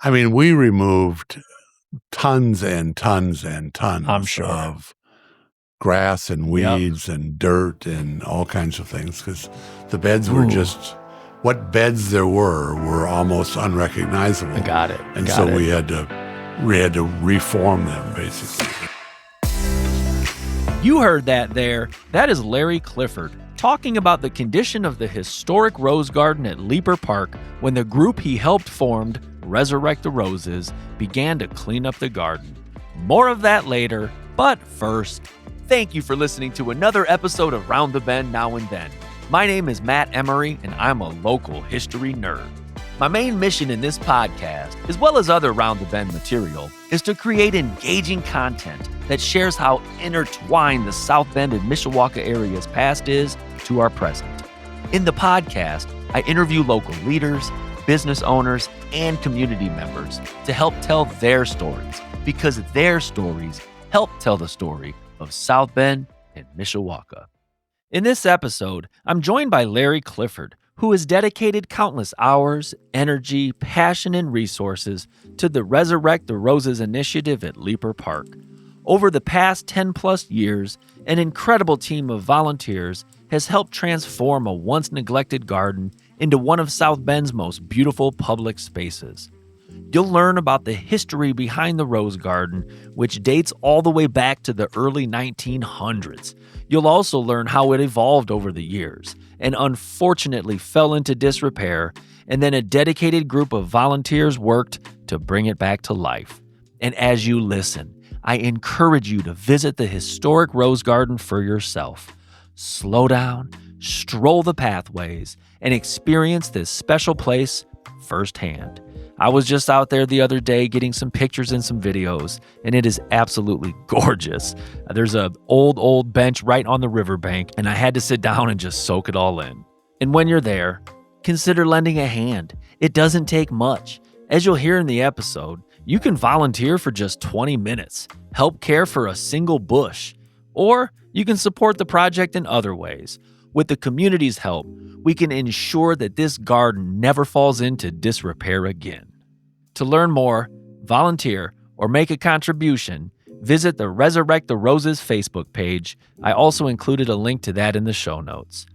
I mean, we removed tons and tons and tons I'm sure. of grass and weeds and dirt and all kinds of things because the beds were just what beds there were almost unrecognizable. I got it. And so we had to reform them basically. You heard that there. That is Larry Clifford talking about the condition of the historic rose garden at Leeper Park when the group he helped formed, Resurrect the Roses, began to clean up the garden. More of that later, but first, thank you for listening to another episode of Round the Bend Now and Then. My name is Matt Emery, and I'm a local history nerd. My main mission in this podcast, as well as other Round the Bend material, is to create engaging content that shares how intertwined the South Bend and Mishawaka area's past is to our present. In the podcast, I interview local leaders, business owners, and community members to help tell their stories, because their stories help tell the story of South Bend and Mishawaka. In this episode, I'm joined by Larry Clifford, who has dedicated countless hours, energy, passion, and resources to the Resurrect the Roses initiative at Leeper Park. Over the past 10-plus years, an incredible team of volunteers has helped transform a once-neglected garden into one of South Bend's most beautiful public spaces. You'll learn about the history behind the Rose Garden, which dates all the way back to the early 1900s. You'll also learn how it evolved over the years and unfortunately fell into disrepair, and then a dedicated group of volunteers worked to bring it back to life. And as you listen, I encourage you to visit the historic Rose Garden for yourself. Slow down, stroll the pathways, and experience this special place firsthand. I was just out there the other day getting some pictures and some videos, and it is absolutely gorgeous. There's an old bench right on the riverbank, and I had to sit down and just soak it all in. And when you're there, consider lending a hand. It doesn't take much. As you'll hear in the episode, you can volunteer for just 20 minutes, help care for a single bush, or you can support the project in other ways. With the community's help, we can ensure that this garden never falls into disrepair again. To learn more, volunteer, or make a contribution, visit the Resurrect the Roses Facebook page. I also included a link to that in the show notes.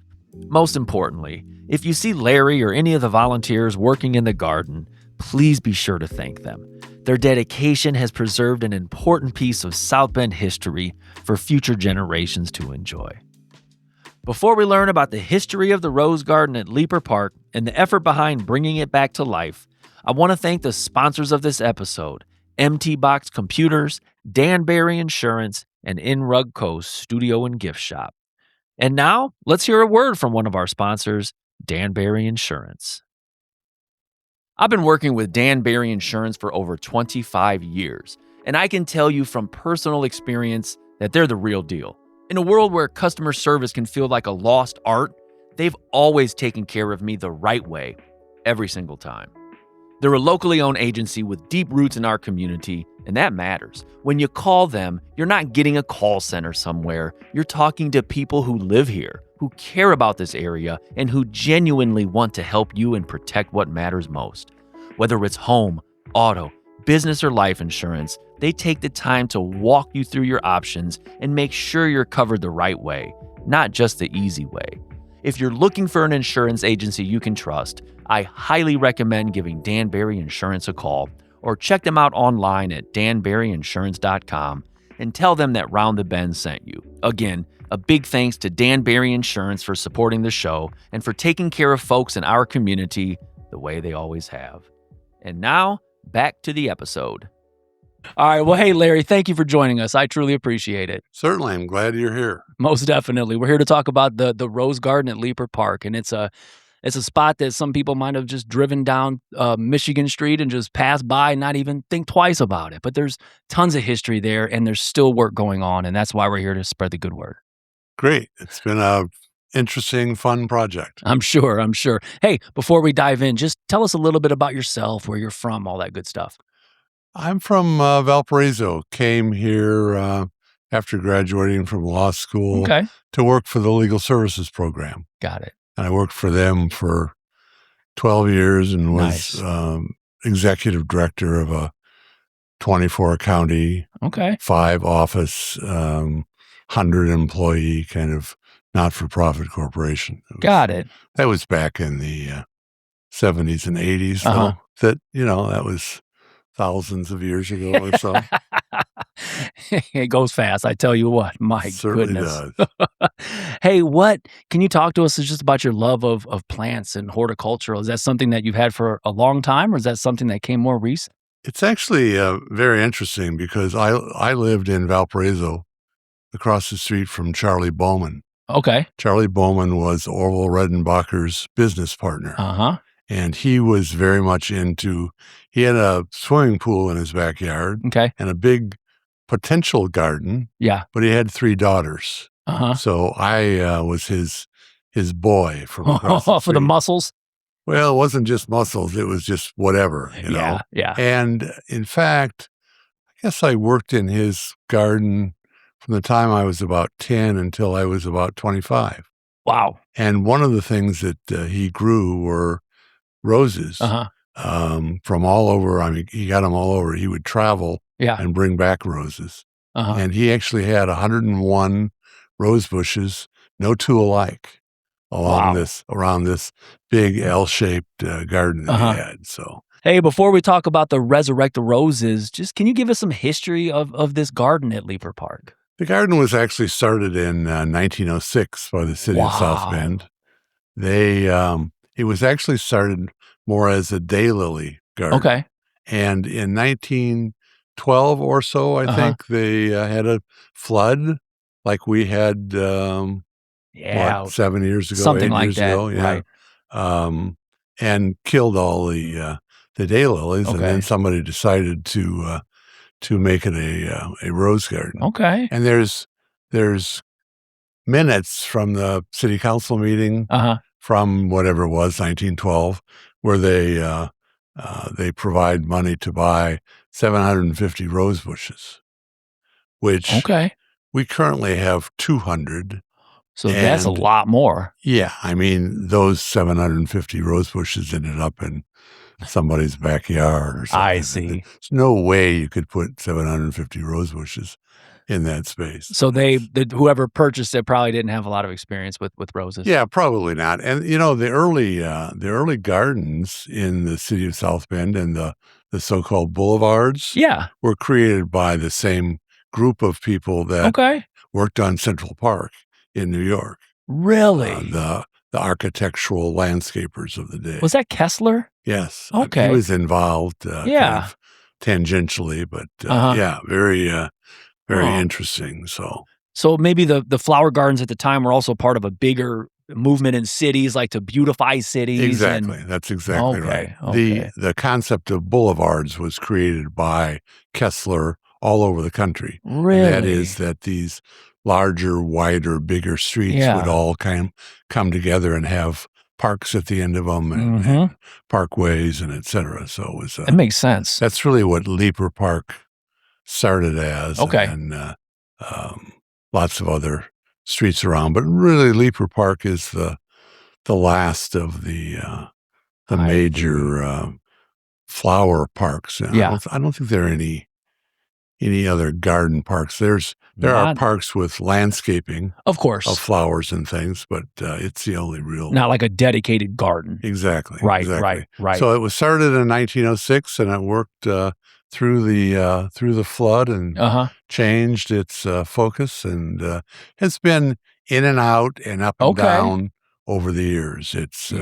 Most importantly, if you see Larry or any of the volunteers working in the garden, please be sure to thank them. Their dedication has preserved an important piece of South Bend history for future generations to enjoy. Before we learn about the history of the Rose Garden at Leeper Park and the effort behind bringing it back to life, I want to thank the sponsors of this episode, MT Box Computers, Danbury Insurance, and In Rug Co. Studio and Gift Shop. And now, let's hear a word from one of our sponsors, Danbury Insurance. I've been working with Danbury Insurance for over 25 years, and I can tell you from personal experience that they're the real deal. In a world where customer service can feel like a lost art, they've always taken care of me the right way, every single time. They're a locally owned agency with deep roots in our community, and that matters. When you call them, you're not getting a call center somewhere. You're talking to people who live here, who care about this area, and who genuinely want to help you and protect what matters most. Whether it's home, auto, business, or life insurance, they take the time to walk you through your options and make sure you're covered the right way, not just the easy way. If you're looking for an insurance agency you can trust, I highly recommend giving Danbury Insurance a call or check them out online at danburyinsurance.com and tell them that Round the Bend sent you. Again, a big thanks to Danbury Insurance for supporting the show and for taking care of folks in our community the way they always have. And now, back to the episode. All right. Well, hey, Larry, thank you for joining us. I truly appreciate it. Certainly. I'm glad you're here. Most definitely. We're here to talk about the Rose Garden at Leeper Park, and it's a spot that some people might have just driven down Michigan Street and just passed by and not even think twice about it. But there's tons of history there, and there's still work going on, and that's why we're here to spread the good word. Great. It's been a interesting, fun project. I'm sure. Hey, before we dive in, just tell us a little bit about yourself, where you're from, all that good stuff. I'm from Valparaiso, came here after graduating from law school to work for the legal services program. Got it. And I worked for them for 12 years and was executive director of a 24 county, Okay. 5 office, 100-employee kind of not-for-profit corporation. Got it. That was back in the 70s and 80s, Uh-huh. though. That was thousands of years ago or so. It goes fast, I tell you what. My Certainly goodness. does. Hey, can you talk to us just about your love of plants and horticultural? Is that something that you've had for a long time, or is that something that came more recent? It's actually very interesting because I lived in Valparaiso, across the street from Charlie Bowman. Okay. Charlie Bowman was Orville Redenbacher's business partner. Uh-huh. And he was very much he had a swimming pool in his backyard Okay. and a big potential garden, Yeah. but he had 3 daughters. Uh-huh. So I was his boy from across the street. For the muscles? Well, it wasn't just muscles. It was just whatever, Yeah. And in fact, I guess I worked in his garden from the time I was about 10 until I was about 25. Wow. And one of the things that he grew were roses Uh-huh. from all over. I mean, he got them all over. He would travel Yeah. and bring back roses. Uh-huh. And he actually had 101 rose bushes, no two alike, around this big L-shaped garden that he had. So, hey, before we talk about the resurrect the roses, just can you give us some history of this garden at Leeper Park? the garden was actually started in 1906 by the city of South Bend. It was actually started more as a daylily garden. Okay. And in 1912 or so, I think they had a flood, like we had 7 years ago, something 8 like years that, ago, right. And killed all the daylilies, and then Okay. somebody decided to make it a rose garden. Okay. And there's minutes from the city council meeting from whatever it was, 1912, where they provide money to buy 750 rose bushes, which we currently have 200. So that's a lot more. Yeah, I mean, those 750 rose bushes ended up in somebody's backyard or something. I see. There's no way you could put 750 rose bushes in that space. So whoever purchased it probably didn't have a lot of experience with roses. Yeah, probably not. And the early gardens in the city of South Bend and the so-called boulevards were created by the same group of people that worked on Central Park in New York. Really? The architectural landscapers of the day. Was that Kessler? Yes. Okay. He was involved kind of tangentially, but very interesting. So maybe the flower gardens at the time were also part of a bigger movement in cities, like to beautify cities. Exactly. That's exactly right. Okay. The concept of boulevards was created by Kessler all over the country. Really? And that is that these larger, wider, bigger streets would all come together and have parks at the end of them and parkways and et cetera. So it was it makes sense. That's really what Leeper Park started as. Okay. And lots of other streets around, but really Leeper Park is the last of the major flower parks. Yeah. I don't think there are any other garden parks. There are parks with landscaping, of course, of flowers and things, but it's the only real. Not like a dedicated garden. Exactly. Right. Exactly. Right. So it was started in 1906, and it worked through the flood and changed its focus, and has been in and out and up and down over the years. It's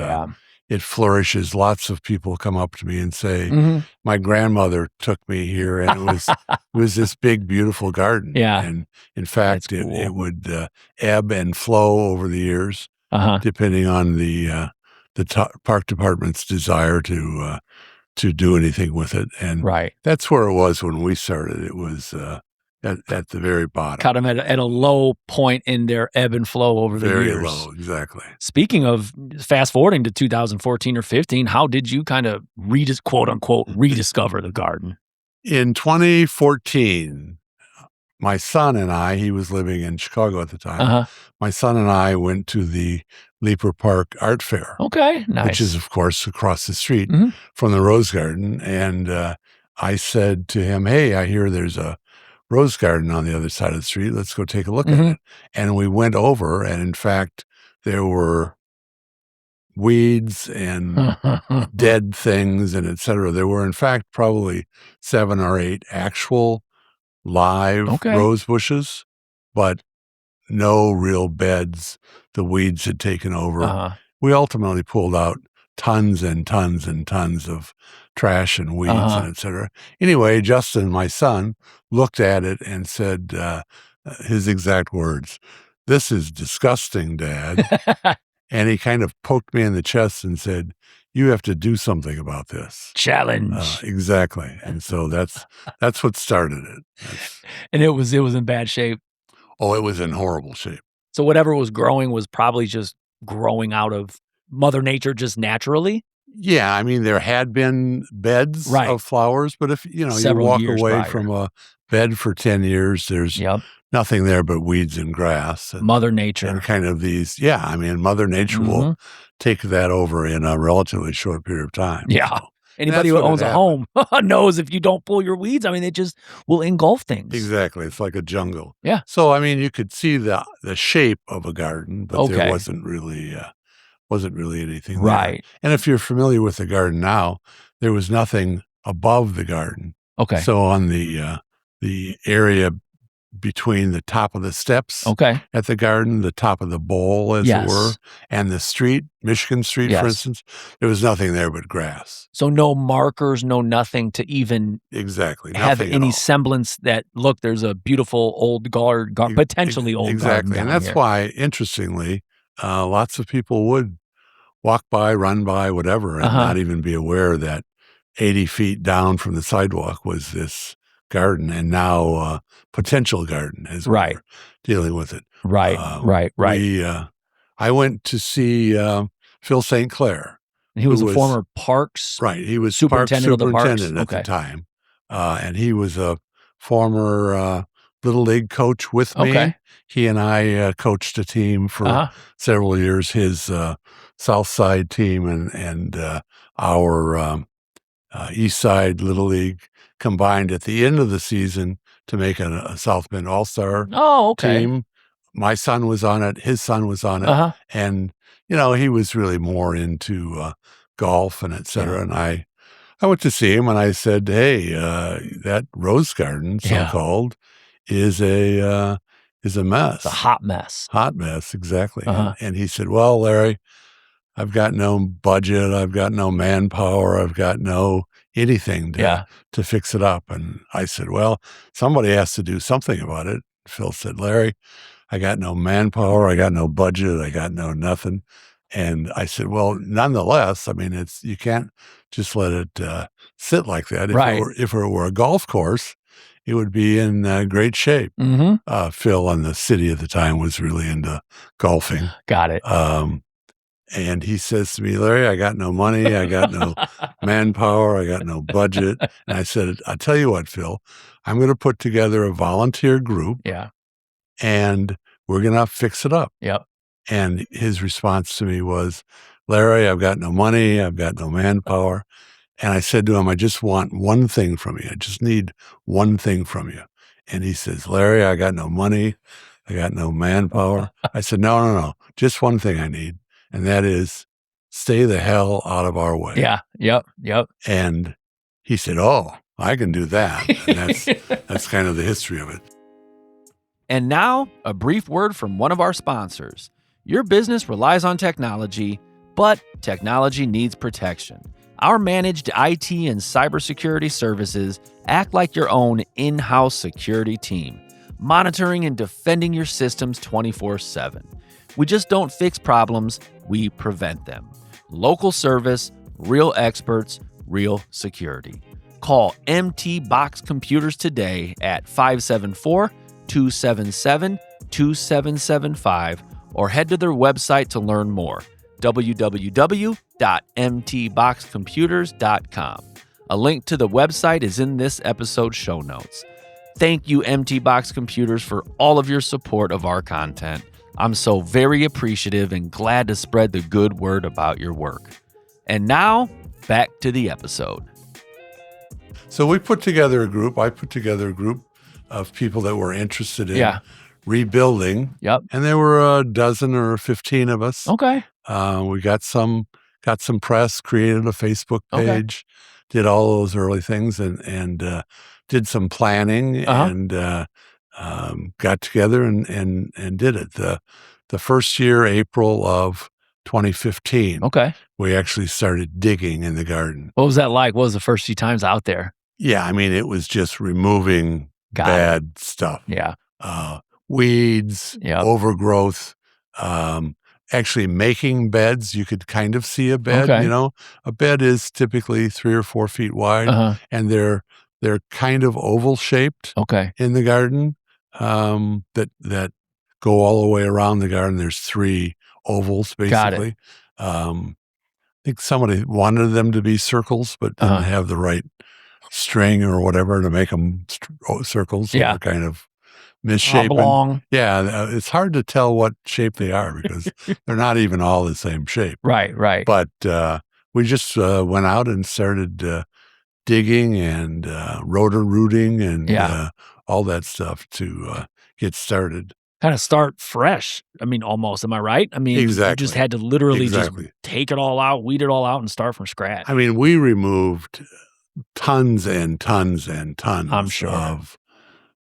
it flourishes. Lots of people come up to me and say, "My grandmother took me here, and it was this big, beautiful garden." Yeah. And in fact, it would ebb and flow over the years, depending on the park department's desire to do anything with it. And that's where it was when we started. It was at the very bottom. Caught them at a low point in their ebb and flow over the years. Very low, exactly. Speaking of fast forwarding to 2014 or 15, how did you kind of quote unquote rediscover the garden? In 2014, my son and I, he was living in Chicago at the time. My son and I went to the Leeper Park Art Fair. Okay, nice. Which is, of course, across the street from the Rose Garden. And I said to him, hey, I hear there's a rose garden on the other side of the street. Let's go take a look at it. And we went over, and in fact, there were weeds and dead things and et cetera. There were, in fact, probably 7 or 8 actual live rose bushes, but no real beds. The weeds had taken over. We ultimately pulled out tons and tons and tons of trash and weeds and et cetera. Anyway, Justin, my son, looked at it and said his exact words, "This is disgusting, Dad." And he kind of poked me in the chest and said, "You have to do something about this." Challenge. Exactly. And so that's what started it. And it was in bad shape. Oh, it was in horrible shape. So whatever was growing was probably just growing out of Mother Nature just naturally? Yeah, I mean, there had been beds of flowers, but if, you walk away from a bed for 10 years, there's nothing there but weeds and grass. And, Mother Nature. And kind of these, Mother Nature will take that over in a relatively short period of time. Yeah. So anybody who owns a home knows if you don't pull your weeds, I mean, it just will engulf things. Exactly. It's like a jungle. Yeah. So, I mean, you could see the shape of a garden, but there wasn't really anything there. And if you're familiar with the garden now, there was nothing above the garden. Okay. So on the area between the top of the steps at the garden, the top of the bowl, as it were, and the street, Michigan Street, for instance, there was nothing there but grass. So no markers, no nothing to even have any semblance that, look, there's a beautiful old garden, potentially old garden. And that's why, interestingly, lots of people would walk by, run by, whatever, and not even be aware that 80 feet down from the sidewalk was this garden, and now potential garden as we're dealing with it. Right. I went to see Phil St. Clair. And he was a former parks He was superintendent at the time. And he was a former Little League coach with me. He and I coached a team for several years, his South Side team and our East Side Little League combined at the end of the season to make a South Bend All-Star team. My son was on it. His son was on it. And, he was really more into golf and et cetera. And I went to see him and I said, hey, that rose garden, so-called, is a mess. It's a hot mess. Hot mess, exactly. And he said, well, Larry, I've got no budget. I've got no manpower. I've got no anything to fix it up. And I said, well, somebody has to do something about it. Phil said, Larry, I got no manpower. I got no budget. I got no nothing. And I said, well, nonetheless, I mean, you can't just let it sit like that. If it were a golf course, it would be in great shape. Phil in the city at the time was really into golfing. Got it. And he says to me, Larry, I got no money. I got no manpower. I got no budget. And I said, I'll tell you what, Phil, I'm going to put together a volunteer group. And we're going to fix it up. And his response to me was, Larry, I've got no money. I've got no manpower. And I said to him, I just want one thing from you. I just need one thing from you. And he says, Larry, I got no money. I got no manpower. I said, no. Just one thing I need. And that is stay the hell out of our way. Yep. And he said, oh, I can do that. And that's kind of the history of it. And now, a brief word from one of our sponsors. Your business relies on technology, but technology needs protection. Our managed IT and cybersecurity services act like your own in-house security team, monitoring and defending your systems 24/7. We just don't fix problems, we prevent them. Local service, real experts, real security. Call MT Box Computers today at 574-277-2775 or head to their website to learn more, www.mtboxcomputers.com. A link to the website is in this episode's show notes. thank you, Empty Box Computers, for all of your support of our content. I'm so very appreciative and glad to spread the good word about your work. And now, back to the episode. So we put together a group. I put together a group of people that were interested in rebuilding. Yep. And there were a dozen or 15 of us. Okay. We got some press, created a Facebook page, did all those early things, and did some planning and got together and did it. The first year, April of 2015. Okay. We actually started digging in the garden. What was that like? What was the first few times out there? Yeah, I mean, it was just removing bad stuff. Yeah. Weeds, overgrowth, actually making beds. You could kind of see a bed, A bed is typically 3 or 4 feet wide, and they're kind of oval shaped in the garden, that go all the way around the garden. There's 3 ovals, basically. I think somebody wanted them to be circles, but didn't have the right string or whatever to make them circles. So they're kind of misshapen. Oblong. Yeah, it's hard to tell what shape they are because they're not even all the same shape. Right. But we just went out and started digging and rotor rooting and all that stuff to get started. Kind of start fresh. I mean, almost. Am I right? I mean, exactly. You just had to literally just take it all out, weed it all out, and start from scratch. I mean, we removed tons and tons and tons of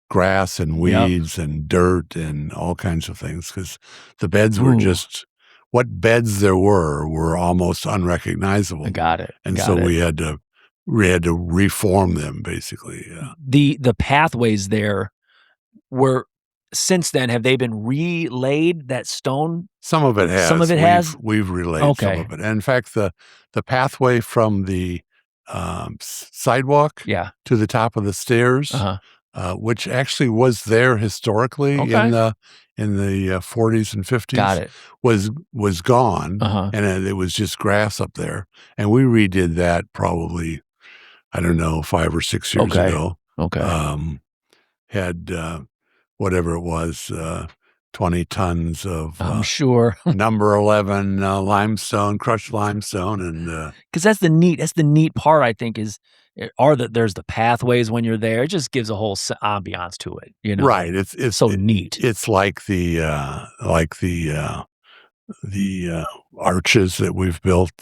grass and weeds and dirt and all kinds of things because the beds were just what beds there were almost unrecognizable. I got it. And so we had to reform them basically. The pathways there were. Since then, have they been relayed, that stone? Some of it has. Some of it has? We've relayed some of it. And in fact, the pathway from the sidewalk to the top of the stairs, which actually was there historically in the 40s and 50s, was gone, and it was just grass up there. And we redid that probably, I don't know, 5 or 6 years ago. Had whatever it was, 20 tons of I'm sure number 11 limestone, crushed limestone, and because that's the neat part. I think there's the pathways when you're there. It just gives a whole ambiance to it, Right, it's so neat. It's like the arches that we've built.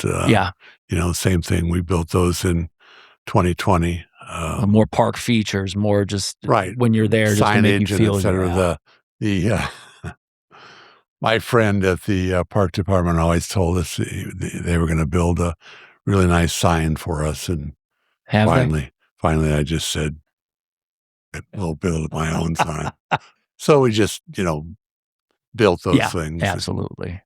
Same thing. We built those in 2020. More park features, more just when you're there, just signage to make you feel, and et cetera. My friend at the park department always told us they were going to build a really nice sign for us, and finally, I just said, "We'll build my own sign." So we just, built those things. Absolutely.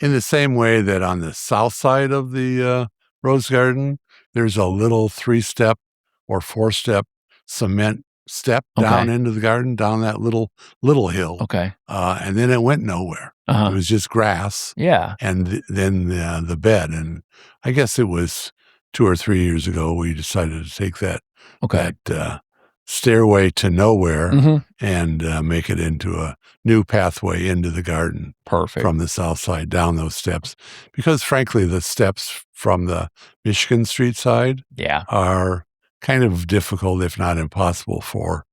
In the same way that on the south side of the Rose Garden, there's a little 3-step or 4-step cement step down into the garden, down that little hill. And then it went nowhere. It was just grass. And then the bed. And I guess it was 2 or 3 years ago we decided to take that stairway to nowhere and make it into a new pathway into the garden. Perfect. From the south side down those steps. Because frankly, the steps from the Michigan Street side are kind of difficult, if not impossible, for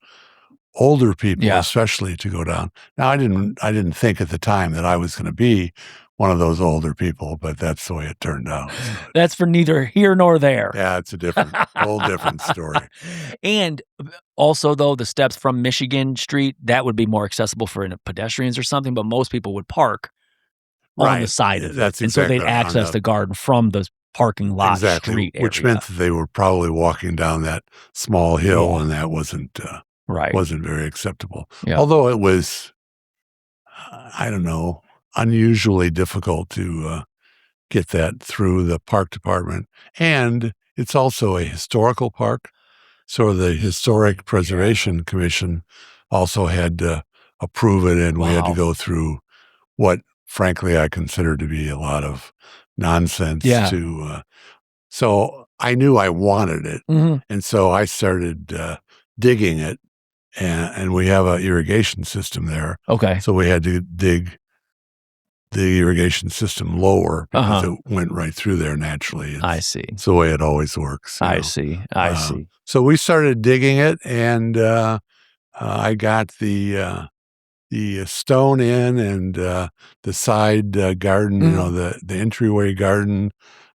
older people, especially, to go down. Now, I didn't think at the time that I was going to be one of those older people, but that's the way it turned out. That's for neither here nor there. Yeah, it's a whole different story. And also, though, the steps from Michigan Street, that would be more accessible for pedestrians or something, but most people would park on the side of it. That's and so they'd access the garden from the parking lot street area. Which meant that they were probably walking down that small hill, and that wasn't very acceptable. Although it was, I don't know, unusually difficult to get that through the park department. And it's also a historical park. So the Historic Preservation Commission also had to approve it, and we had to go through what, frankly, I consider to be a lot of nonsense. So I knew I wanted it. And so I started digging it and we have an irrigation system there. Okay. So we had to dig the irrigation system lower because it went right through there naturally. I see. It's the way it always works. I see. So we started digging it, and I got the stone in and the side garden, the entryway garden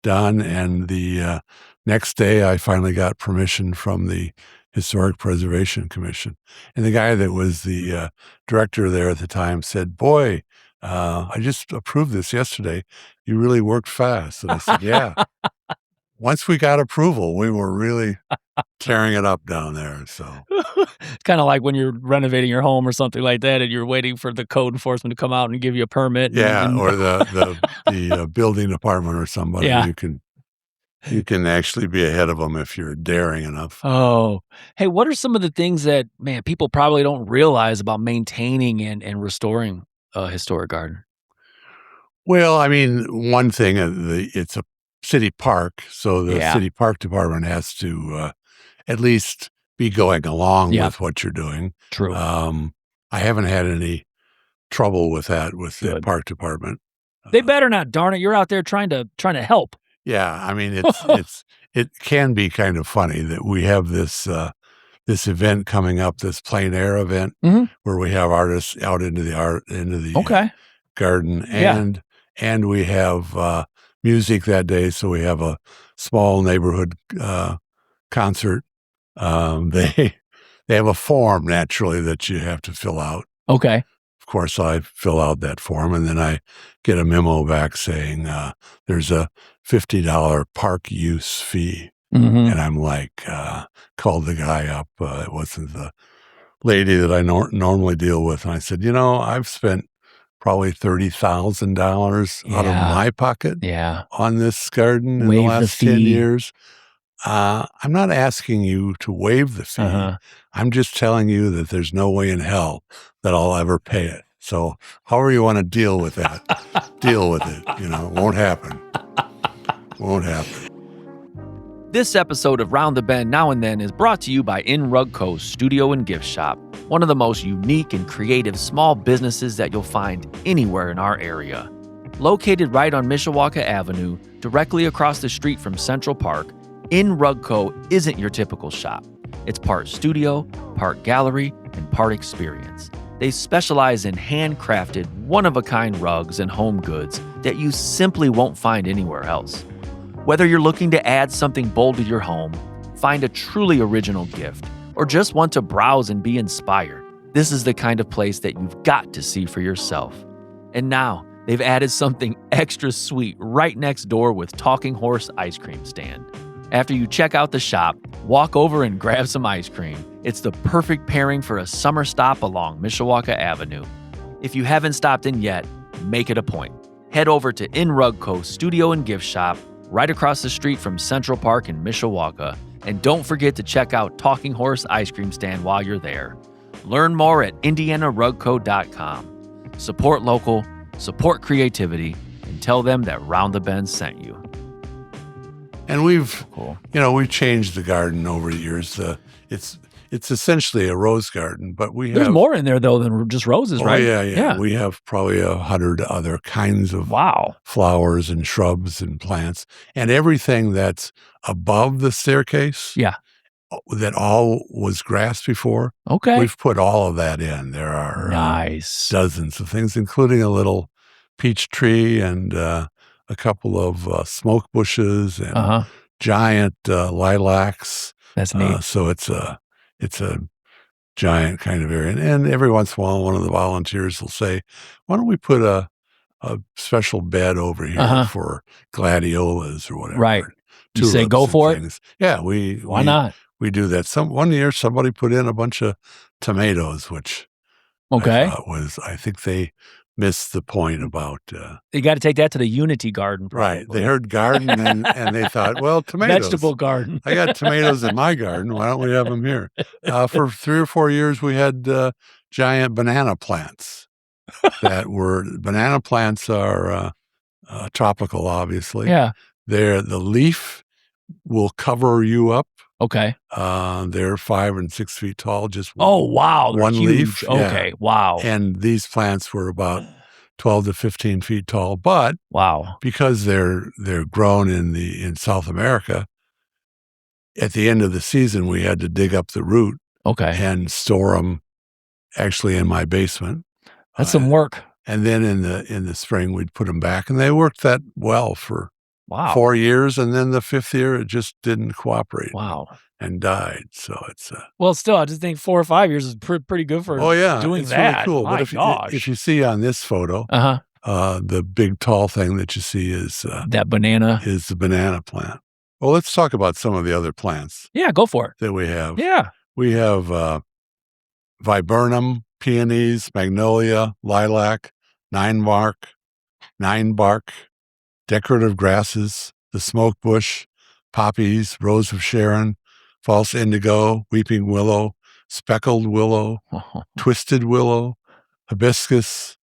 done. And the next day I finally got permission from the Historic Preservation Commission. And the guy that was the director there at the time said, "Boy, I just approved this yesterday. You really worked fast." And I said, "Yeah." Once we got approval, we were really tearing it up down there. So it's kind of like when you're renovating your home or something like that, and you're waiting for the code enforcement to come out and give you a permit. Yeah, or the building department or somebody. Yeah. You can actually be ahead of them if you're daring enough. Oh, hey, what are some of the things that, man, people probably don't realize about maintaining and restoring a historic garden? Well, I mean, one thing, it's a city park, so the city park department has to at least be going along with what you're doing. True. I haven't had any trouble with that with the park department. They better not, darn it. You're out there trying to help. Yeah, I mean, it can be kind of funny that we have this event coming up, this plein air event, where we have artists out into the garden, and we have music that day. So we have a small neighborhood concert. They have a form naturally that you have to fill out. Okay. Of course, I fill out that form, and then I get a memo back saying there's a $50 park use fee. And I'm like, called the guy up. It wasn't the lady that I normally deal with. And I said, I've spent probably $30,000 out of my pocket on this garden in the last 10 years. I'm not asking you to waive the fee. I'm just telling you that there's no way in hell that I'll ever pay it. So however you want to deal with that, deal with it. It won't happen. Won't happen. This episode of Round the Bend Now and Then is brought to you by In Rug Co. Studio and Gift Shop, one of the most unique and creative small businesses that you'll find anywhere in our area. Located right on Mishawaka Avenue, directly across the street from Central Park, In Rug Co. isn't your typical shop. It's part studio, part gallery, and part experience. They specialize in handcrafted, one-of-a-kind rugs and home goods that you simply won't find anywhere else. Whether you're looking to add something bold to your home, find a truly original gift, or just want to browse and be inspired, this is the kind of place that you've got to see for yourself. And now, they've added something extra sweet right next door with Talking Horse ice cream stand. After you check out the shop, walk over and grab some ice cream. It's the perfect pairing for a summer stop along Mishawaka Avenue. If you haven't stopped in yet, make it a point. Head over to In Rug Co. Studio and Gift Shop, right across the street from Central Park in Mishawaka. And don't forget to check out Talking Horse ice cream stand while you're there. Learn more at indianarugco.com. Support local, support creativity, and tell them that Round the Bend sent you. And we've changed the garden over the years. It's essentially a rose garden, but there's more in there though than just roses, right? Yeah. We have probably 100 other kinds of flowers and shrubs and plants, and everything that's above the staircase. Yeah. That all was grass before. Okay. We've put all of that in. There are dozens of things, including a little peach tree and a couple of smoke bushes and giant lilacs. That's neat. So it's a giant kind of area. And every once in a while, one of the volunteers will say, why don't we put a special bed over here for gladiolas or whatever. Right. You say go for it? Yeah. Why not? We do that. One year somebody put in a bunch of tomatoes, which I think they missed the point about. You got to take that to the Unity Garden. Probably. Right. They heard garden and they thought, well, tomatoes. Vegetable garden. I got tomatoes in my garden. Why don't we have them here? For 3 or 4 years, we had giant banana plants banana plants are tropical, obviously. Yeah. The leaf will cover you up Okay. They're 5 and 6 feet tall, just wow, one huge. leaf. Okay, Yeah. wow. And these plants were about 12 to 15 feet tall, but because they're grown in South America, at the end of the season, we had to dig up the root and store them actually in my basement. That's some work. And then in the spring, we'd put them back, and they worked that well for 4 years. And then the 5th year, it just didn't cooperate. And died. So it's well, still, I just think 4 or 5 years is pretty good for doing it's that. Really cool. My But gosh. if you see on this photo, the big tall thing that you see is that banana is the banana plant. Well, let's talk about some of the other plants. Yeah, go for it. That we have. Yeah, we have viburnum, peonies, magnolia, lilac, nine bark, decorative grasses, the smoke bush, poppies, rose of Sharon, false indigo, weeping willow, speckled willow, twisted willow, hibiscus,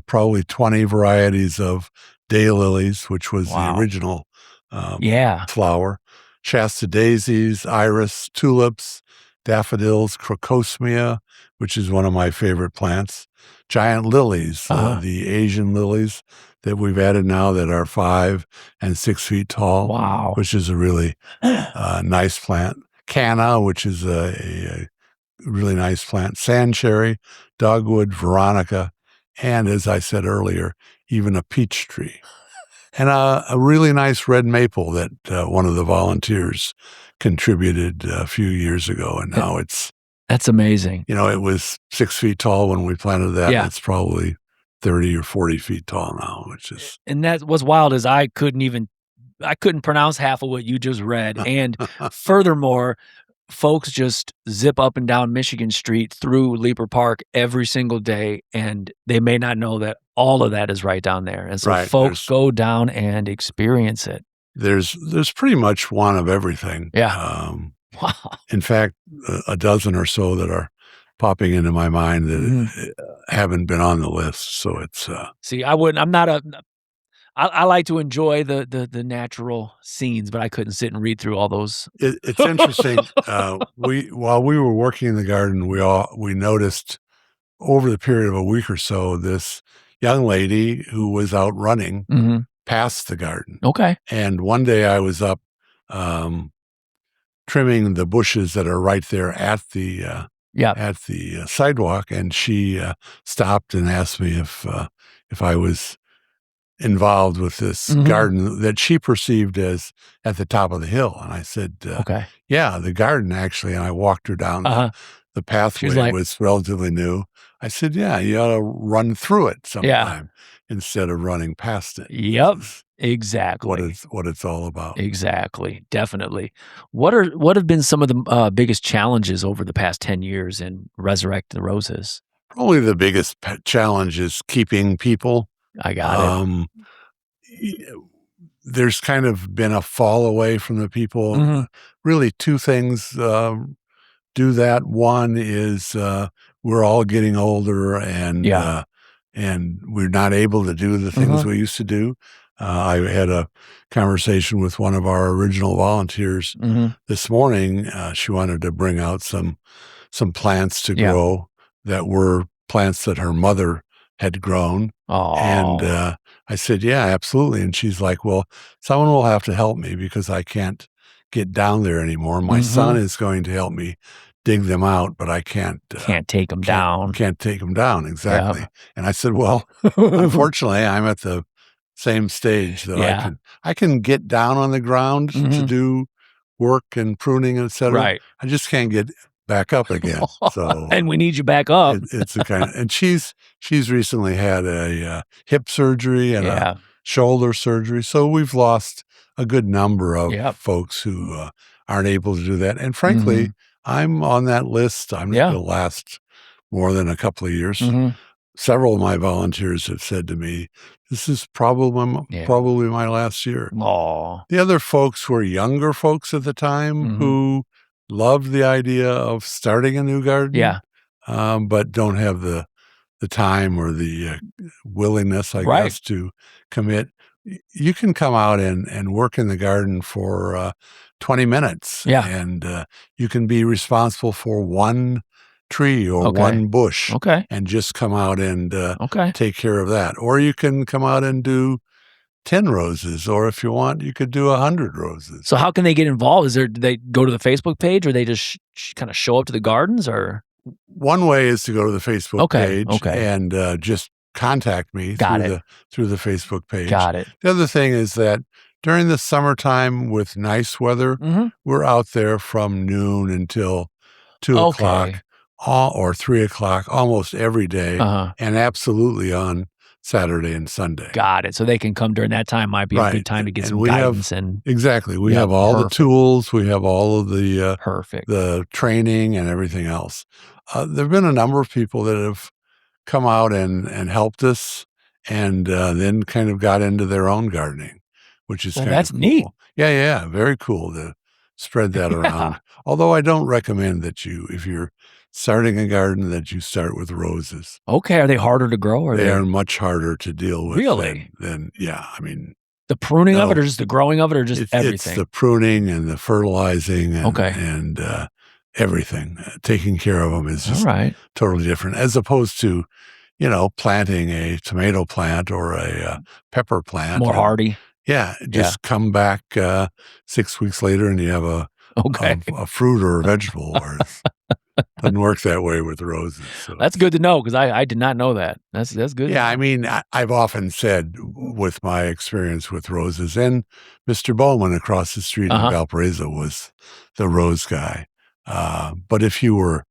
probably 20 varieties of daylilies, which was the original flower, Shasta daisies, iris, tulips, daffodils, crocosmia, which is one of my favorite plants, giant lilies, the Asian lilies that we've added now that are 5 and 6 feet tall, which is a really nice plant, canna, which is a really nice plant, sand cherry, dogwood, veronica, and as I said earlier, even a peach tree. And a really nice red maple that one of the volunteers contributed a few years ago, and now that's amazing. You know, it was 6 feet tall when we planted that. Yeah. It's probably 30 or 40 feet tall now, which is. And that was wild, as I couldn't pronounce half of what you just read. And furthermore, folks just zip up and down Michigan Street through Leeper Park every single day, and they may not know that all of that is right down there. And so folks go down and experience it. There's pretty much one of everything. Yeah. In fact, a dozen or so that are popping into my mind that haven't been on the list. So it's see, I like to enjoy the natural scenes, but I couldn't sit and read through all those. It's interesting. While we were working in the garden, we noticed over the period of a week or so this young lady who was out running past the garden. Okay. And one day I was up trimming the bushes that are right there at the sidewalk, and she stopped and asked me if I was involved with this garden that she perceived as at the top of the hill. And I said, yeah, the garden actually. And I walked her down the pathway. It was relatively new. I said, yeah, you ought to run through it sometime instead of running past it. Yep. Exactly. What it's all about. Exactly. Definitely. What have been some of the biggest challenges over the past 10 years in Resurrect the Roses? Probably the biggest challenge is keeping people. I got it. There's kind of been a fall away from the people. Really two things do that. One is we're all getting older and we're not able to do the things we used to do. I had a conversation with one of our original volunteers this morning. She wanted to bring out some plants to grow that were plants that her mother had grown. And I said, yeah, absolutely. And she's like, well, someone will have to help me because I can't get down there anymore. My son is going to help me dig them out, but I can't take them down. Can't take them down. Exactly. Yep. And I said, well, unfortunately, I'm at the same stage that I can get down on the ground to do work and pruning, et cetera. Right. I just can't get back up again. So and we need you back up. It's a kind of, and she's recently had a hip surgery and a shoulder surgery. So we've lost a good number of folks who aren't able to do that. And frankly, I'm on that list. I'm not going to last more than a couple of years. Several of my volunteers have said to me, this is probably my last year. The other folks were younger folks at the time who loved the idea of starting a new garden, but don't have the time or the willingness, I guess, to commit. you can come out and work in the garden for 20 minutes. Yeah. And you can be responsible for one tree or one bush. And just come out and take care of that. Or you can come out and do 10 roses, or if you want, you could do 100 roses. So how can they get involved? Do they go to the Facebook page, or they just kind of show up to the gardens? Or one way is to go to the Facebook page and just contact me through the Facebook page. Got it. The other thing is that during the summertime with nice weather, we're out there from noon until 2 o'clock or 3 o'clock almost every day, and absolutely on Saturday and Sunday. Got it. So they can come during that time. Might be a good time to get some guidance. Exactly. We have all the tools. We have all of the training and everything else. There have been a number of people that have come out and helped us, and then kind of got into their own gardening, which is kind of cool. Neat. Yeah. Very cool to spread that around. Although I don't recommend that if you're starting a garden, that you start with roses. Okay. Are they harder to grow? They are much harder to deal with. Really? Than I mean, the pruning of it, or just the growing of it, or just everything? It's the pruning and the fertilizing and everything. Taking care of them is just totally different, as opposed to, planting a tomato plant or a pepper plant. More hardy. Yeah. Just come back 6 weeks later and you have a fruit or a vegetable. Or doesn't work that way with roses. So. That's good to know, because I did not know that. That's good. Yeah, I mean, I've often said with my experience with roses, and Mr. Bowman across the street in Valparaiso was the rose guy. But if you were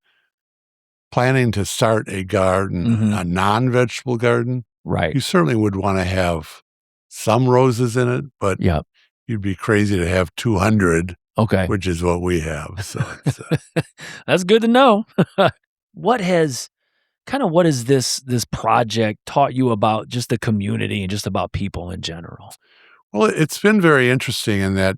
planning to start a garden, a non-vegetable garden, you certainly would want to have some roses in it, but you'd be crazy to have 200. Which is what we have. So it's, that's good to know. What has this project taught you about just the community and just about people in general? Well, it's been very interesting in that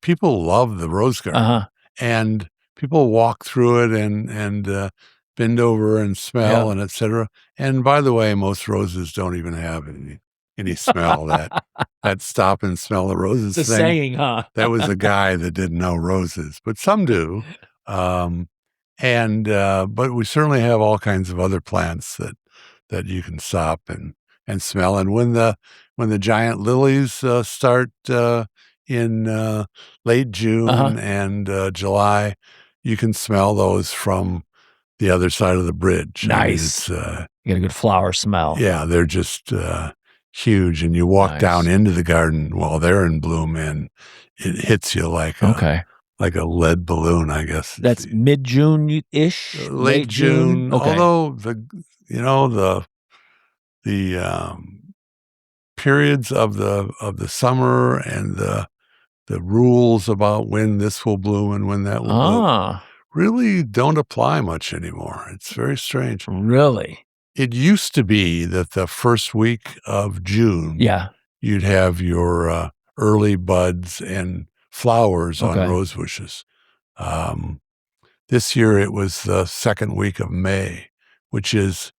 people love the rose garden, and people walk through it and bend over and smell and etc. And by the way, most roses don't even have any smell. That stop and smell the roses it's a saying, huh? That was a guy that didn't know roses, but some do. But we certainly have all kinds of other plants that you can stop and smell. And when the giant lilies start in late June and July, you can smell those from the other side of the bridge. Nice. I mean, you get a good flower smell. Yeah, they're just huge, and you walk down into the garden while they're in bloom, and it hits you like a lead balloon, I guess. That's mid-June-ish? Late June. Although the periods of the summer and the rules about when this will bloom and when that will bloom really don't apply much anymore. It's very strange. Really? It used to be that the first week of June, you'd have your early buds and flowers on rose bushes. This year it was the second week of May, which is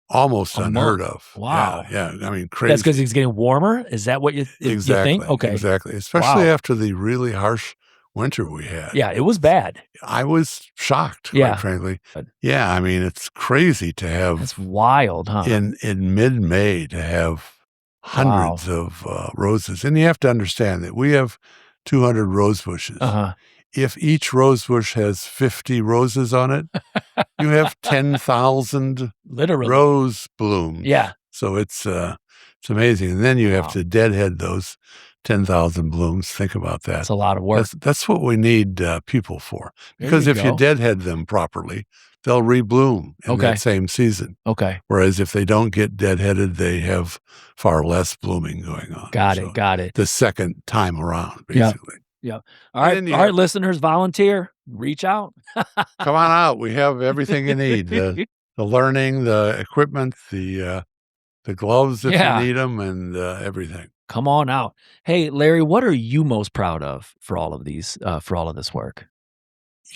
almost unheard of. Wow. Yeah. I mean, crazy. That's because it's getting warmer? Is that what you think? Okay. Exactly. Especially after the really harsh winter we had. Yeah, it was bad. I was shocked, quite frankly. Yeah, I mean, it's crazy to have. That's wild, huh? In mid-May to have hundreds of roses. And you have to understand that we have 200 rose bushes. If each rose bush has 50 roses on it, you have 10,000 literally rose blooms. Yeah. So it's amazing. And then you have to deadhead those 10,000 blooms. Think about that. That's a lot of work. That's what we need people for. Because if you deadhead them properly, they'll rebloom in that same season. Whereas if they don't get deadheaded, they have far less blooming going on. Got it. The second time around, basically. Yeah. All right, listeners, volunteer, reach out. Come on out. We have everything you need. The learning, the equipment, the gloves if you need them, and everything. Come on out. Hey, Larry, what are you most proud of for all of these, for all of this work?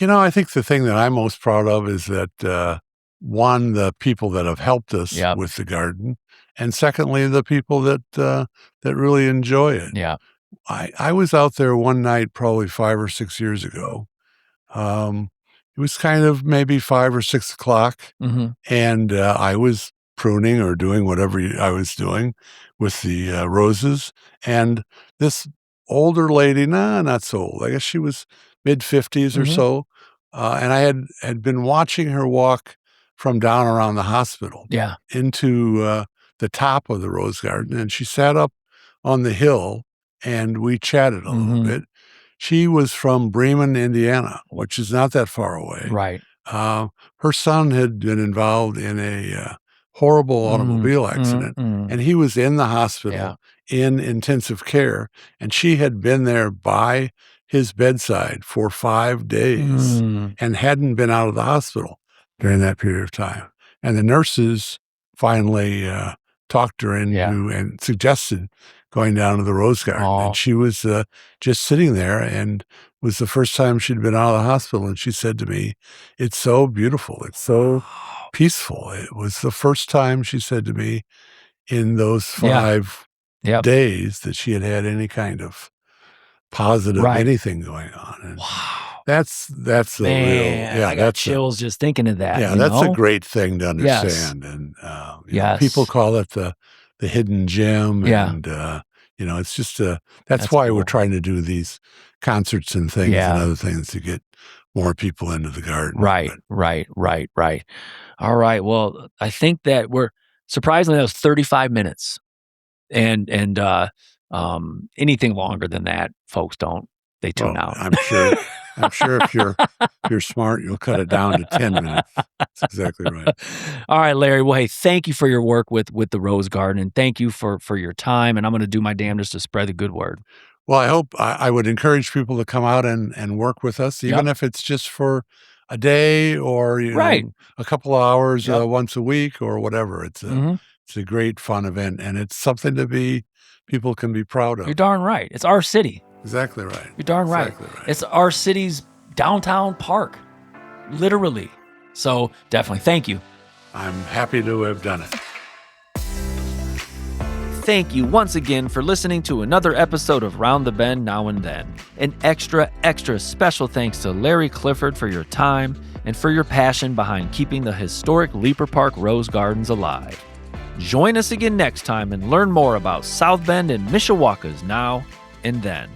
I think the thing that I'm most proud of is that one, the people that have helped us with the garden, and secondly, the people that really enjoy it. Yeah. I was out there one night probably 5 or 6 years ago. It was kind of maybe 5 or 6 o'clock, and I was pruning or doing whatever I was doing with the roses, and this older lady, not so old, I guess she was mid-50s or so, and I had been watching her walk from down around the hospital into the top of the rose garden, and she sat up on the hill, and we chatted a little bit. She was from Bremen, Indiana, which is not that far away. Right. Her son had been involved in a horrible automobile accident, and he was in the hospital in intensive care, and she had been there by his bedside for 5 days and hadn't been out of the hospital during that period of time. And the nurses finally talked her into and suggested going down to the rose garden. And she was just sitting there, and it was the first time she'd been out of the hospital. And she said to me, "It's so beautiful. It's so peaceful." It was the first time, she said to me, in those 5 days that she had had any kind of positive anything going on. And that's the real, I got chills just thinking of that. Yeah, that's a great thing to understand. And you know, people call it the hidden gem. And you know, it's just that's why we're trying to do these concerts and things and other things to get more people into the garden. Right. All right. Well, I think that we're surprisingly, that was 35 minutes. And anything longer than that, folks they tune out. I'm sure if you're smart, you'll cut it down to 10 minutes. That's exactly right. All right, Larry. Well, hey, thank you for your work with the Rose Garden, and thank you for your time. And I'm going to do my damnedest to spread the good word. Well, I hope I would encourage people to come out and work with us, even if it's just for a day or know, a couple of hours once a week or whatever. It's a great fun event, and it's something people can be proud of. You're darn right. It's our city. Exactly right. You're darn right. It's our city's downtown park, literally. So definitely, thank you. I'm happy to have done it. Thank you once again for listening to another episode of Round the Bend Now and Then. An extra special thanks to Larry Clifford for your time and for your passion behind keeping the historic Leeper Park Rose Gardens alive. Join us again next time and learn more about South Bend and Mishawaka's Now and Then.